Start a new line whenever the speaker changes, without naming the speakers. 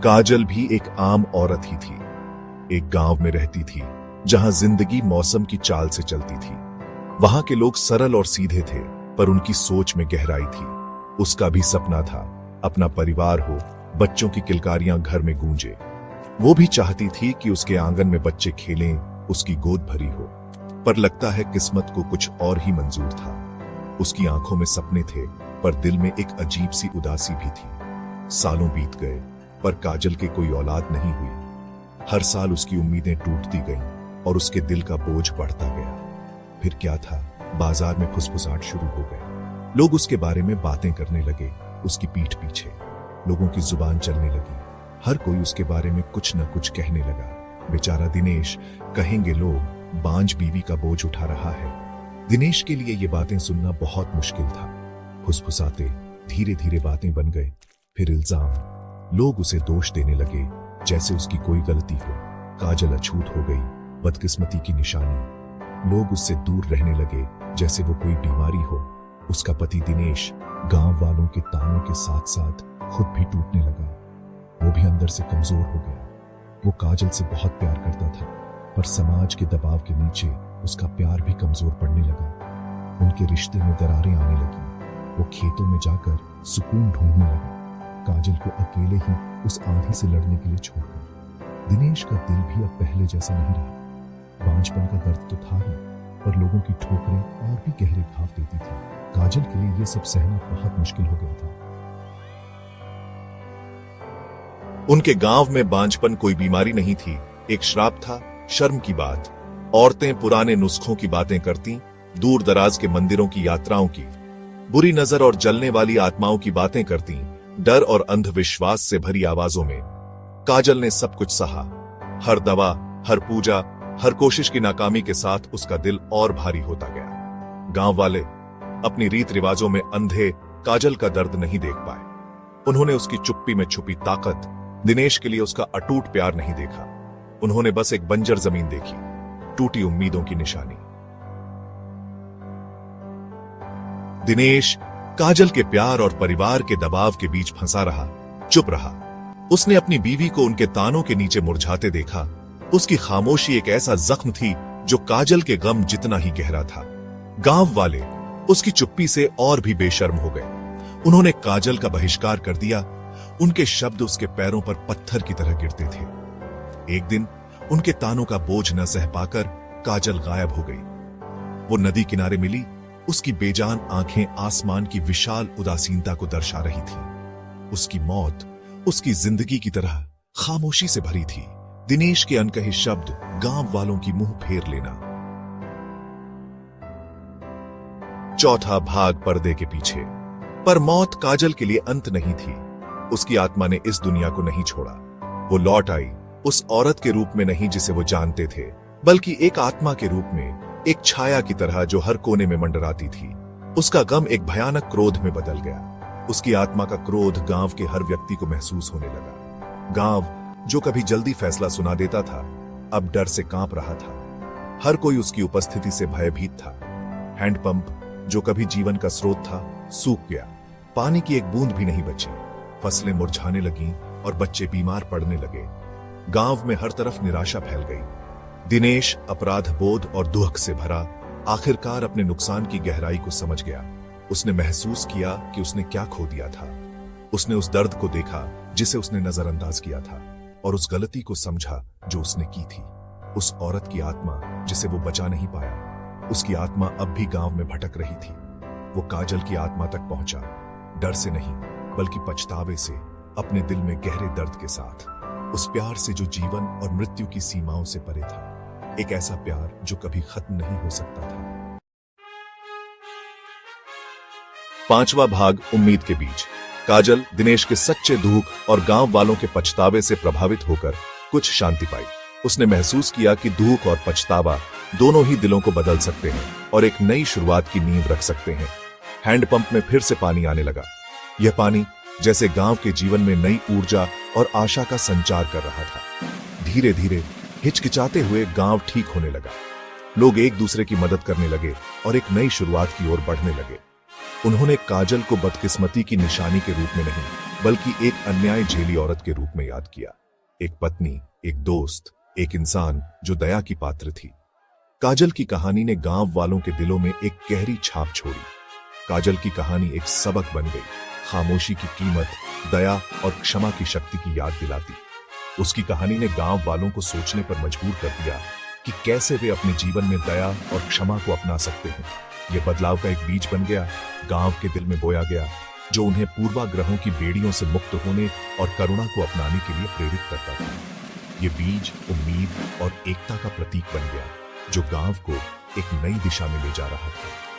काजल भी एक आम औरत ही थी। एक गांव में रहती थी जहां जिंदगी मौसम की चाल से चलती थी। वहां के लोग सरल और सीधे थे, पर उनकी सोच में गहराई थी। उसका भी सपना था, अपना परिवार हो, बच्चों की किलकारियां घर में गूंजे। वो भी चाहती थी कि उसके आंगन में बच्चे खेलें, उसकी गोद भरी हो। पर लगता है किस्मत को कुछ और ही मंजूर था। उसकी आंखों में सपने थे, पर दिल में एक अजीब सी उदासी भी थी। सालों बीत गए, पर काजल के कोई औलाद नहीं हुई। हर साल उसकी उम्मीदें टूटती गईं और उसके दिल का बोझ बढ़ता गया। फिर क्या था, बाजार में फुसफुसाहट शुरू हो गई। लोग उसके बारे में बातें करने लगे, उसकी पीठ पीछे। लोगों की जुबान चलने लगी, हर कोई उसके बारे में कुछ न कुछ कहने लगा। बेचारा दिनेश, कहेंगे लोग, बांझ बीवी का बोझ उठा रहा है। दिनेश के लिए ये बातें सुनना बहुत मुश्किल था। फुसफुसाते धीरे धीरे बातें बन गए, फिर इल्जाम। लोग उसे दोष देने लगे, जैसे उसकी कोई गलती हो। काजल अछूत हो गई, बदकिस्मती की निशानी। लोग उससे दूर रहने लगे, जैसे वो कोई बीमारी हो। उसका पति दिनेश गांव वालों के तानों के साथ साथ खुद भी टूटने लगा। वो भी अंदर से कमजोर हो गया। वो काजल से बहुत प्यार करता था, पर समाज के दबाव के नीचे उसका प्यार भी कमजोर पड़ने लगा। उनके रिश्ते में दरारें आने लगी। वो खेतों में जाकर सुकून ढूंढने लगा, काजल को अकेले ही उस आंधी से लड़ने के लिए छोड़कर। दिनेश का दिल भी अब पहले जैसा नहीं रहा। बांझपन का दर्द तो था ही, पर लोगों की ठोकरें और भी गहरे घाव देती थी। काजल के लिए यह सब सहना बहुत मुश्किल हो गया था। उनके गांव में बांझपन कोई बीमारी नहीं थी, एक श्राप था, शर्म की बात। औरतें पुराने नुस्खों की बातें करती, दूर दराज के मंदिरों की यात्राओं की, बुरी नजर और जलने वाली आत्माओं की बातें करती, डर और अंधविश्वास से भरी आवाजों में। काजल ने सब कुछ सहा, हर दवा, हर पूजा, हर कोशिश की नाकामी के साथ उसका दिल और भारी होता गया। गांव वाले अपनी रीत रिवाजों में अंधे काजल का दर्द नहीं देख पाए। उन्होंने उसकी चुप्पी में छुपी ताकत, दिनेश के लिए उसका अटूट प्यार नहीं देखा। उन्होंने बस एक बंजर जमीन देखी, टूटी उम्मीदों की निशानी। दिनेश काजल के प्यार और परिवार के दबाव के बीच फंसा रहा, चुप रहा। उसने अपनी बीवी को उनके तानों के नीचे मुरझाते देखा। उसकी खामोशी एक ऐसा जख्म थी जो काजल के गम जितना ही गहरा था। गांव वाले उसकी चुप्पी से और भी बेशर्म हो गए। उन्होंने काजल का बहिष्कार कर दिया। उनके शब्द उसके पैरों पर पत्थर की तरह गिरते थे। एक दिन उनके तानों का बोझ न सह पाकर काजल गायब हो गई। वो नदी किनारे मिली, उसकी बेजान आंखें आसमान की विशाल उदासीनता को दर्शा रही थी। उसकी मौत उसकी जिंदगी की तरह खामोशी से भरी थी। दिनेश के अनकहे शब्द, गांव वालों की मुंह फेर लेना। चौथा भाग पर्दे के पीछे। पर मौत काजल के लिए अंत नहीं थी। उसकी आत्मा ने इस दुनिया को नहीं छोड़ा। वो लौट आई, उस औरत के रूप में नहीं जिसे वो जानते थे, बल्कि एक आत्मा के रूप में, एक छाया की तरह जो हर कोने में मंडराती थी। उसका गम एक भयानक क्रोध में बदल गया। उसकी आत्मा का क्रोध गांव के हर व्यक्ति को महसूस होने लगा। गांव जो कभी जल्दी फैसला सुना देता था, अब डर से कांप रहा था। हर कोई उसकी उपस्थिति से भयभीत था। हैंडपंप जो कभी जीवन का स्रोत था, सूख गया। पानी की एक बूंद भी नहीं बची। फसलें मुरझाने लगीं और बच्चे बीमार पड़ने लगे। गांव में हर तरफ निराशा फैल गई। दिनेश अपराध बोध और दुख से भरा आखिरकार अपने नुकसान की गहराई को समझ गया। उसने महसूस किया कि उसने क्या खो दिया था। उसने उस दर्द को देखा जिसे उसने नजरअंदाज किया था, और उस गलती को समझा जो उसने की थी। उस औरत की आत्मा जिसे वो बचा नहीं पाया, उसकी आत्मा अब भी गांव में भटक रही थी। वो काजल की आत्मा तक पहुंचा, डर से नहीं बल्कि पछतावे से, अपने दिल में गहरे दर्द के साथ। उस प्यार से जो जीवन और मृत्यु की सीमाओं से परे था, एक ऐसा प्यार जो कभी खत्म नहीं हो सकता था। पांचवा भाग उम्मीद के बीच। काजल दिनेश के सच्चे दुख और गांव वालों के पछतावे से प्रभावित होकर कुछ शांति पाई। उसने महसूस किया कि दुख और पछतावा दोनों ही दिलों को बदल सकते हैं और एक नई शुरुआत की नींव रख सकते हैं। हैंडपंप में फिर से पानी आने लगा। यह पानी जैसे गांव के जीवन में नई ऊर्जा और आशा का संचार कर रहा था। धीरे धीरे हिचकिचाते हुए गांव ठीक होने लगा। लोग एक दूसरे की मदद करने लगे और एक नई शुरुआत की ओर बढ़ने लगे। उन्होंने काजल को बदकिस्मती की निशानी के रूप में नहीं, बल्कि एक अन्याय झेली औरत के रूप में याद किया। एक पत्नी, एक दोस्त, एक इंसान जो दया की पात्र थी। काजल की कहानी ने गांव वालों के दिलों में एक गहरी छाप छोड़ी। काजल की कहानी एक सबक बन गई, खामोशी की कीमत, दया और क्षमा की शक्ति की याद दिलाती। उसकी कहानी ने गांव वालों को सोचने पर मजबूर कर दिया कि कैसे वे अपने जीवन में दया और क्षमा को अपना सकते हैं। यह बदलाव का एक बीज बन गया, गांव के दिल में बोया गया, जो उन्हें पूर्वाग्रहों की बेड़ियों से मुक्त होने और करुणा को अपनाने के लिए प्रेरित करता था। ये बीज उम्मीद और एकता का प्रतीक बन गया, जो गांव को एक नई दिशा में ले जा रहा था।